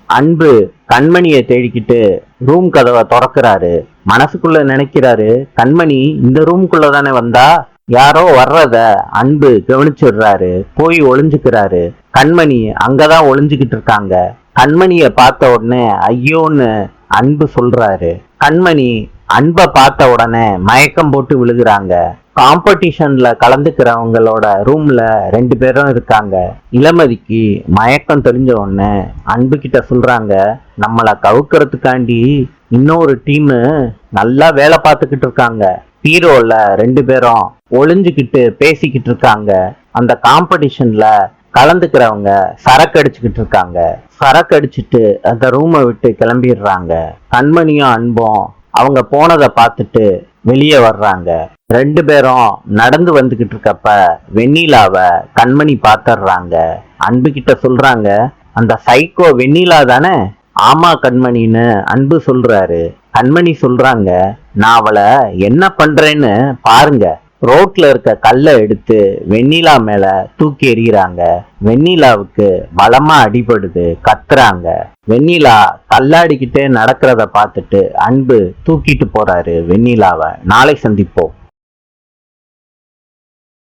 அன்பு கண்மணியை தேடிக்கிட்டு ரூம் கதவை திறக்கிறாரு. மனசுக்குள்ள நினைக்கிறாரு, கண்மணி இந்த ரூம்குள்ள தானே வந்தா. யாரோ வர்றத அன்பு கவனிச்சிடுறாரு. போய் ஒளிஞ்சுக்கிறாரு. கண்மணி அங்கதான் ஒளிஞ்சுக்கிட்டு இருக்காங்க. கண்மணிய பார்த்த உடனே ஐயோன்னு அன்பு சொல்றாரு. கண்மணி அன்பை பார்த்த உடனே மயக்கம் போட்டு விழுகிறாங்க. காம்படிஷன்ல கலந்துக்கிறவங்களோட ரூம்ல 2 பேரும் இருக்காங்க. இளமதிக்கு மயக்கம் தெரிஞ்ச உடனே அன்பு கிட்ட சொல்றாங்க, நம்மளை கவுக்கிறதுக்காண்டி இன்னொரு டீம் நல்லா வேலை பார்த்துக்கிட்டு இருக்காங்க. ஹீரோல 2 பேரும் ஒளிஞ்சுக்கிட்டு பேசிக்கிட்டு இருக்காங்க. அந்த காம்படிஷன்ல கலந்துக்கிறவங்க சரக்கு அடிச்சுக்கிட்டு இருக்காங்க. சரக்கு அடிச்சுட்டு அந்த ரூமை விட்டு கிளம்பிடுறாங்க. கண்மணியும் அன்பும் அவங்க போனதை பார்த்துட்டு வெளியே வர்றாங்க. 2 பேரும் நடந்து வந்துகிட்டு இருக்கப்ப வெண்ணிலாவை கண்மணி பார்த்துடுறாங்க. அன்பு கிட்ட சொல்றாங்க, அந்த சைக்கோ வெண்ணிலா தானே? ஆமா கண்மணின்னு அன்பு சொல்றாரு. கண்மணி சொல்றாங்க, நான் அவளை என்ன பண்றேன்னு பாருங்க. ரோட்ல இருக்க கல்லை எடுத்து வெண்ணிலா மேல தூக்கி எறிகிறாங்க. வெண்ணிலாவுக்கு பலமா அடிபடுது. கத்துறாங்க. வெண்ணிலா தள்ளாடிக்கிட்டே நடக்கிறத பார்த்துட்டு அன்பு தூக்கிட்டு போறாரு வெண்ணிலாவை. நாளை சந்திப்போம்.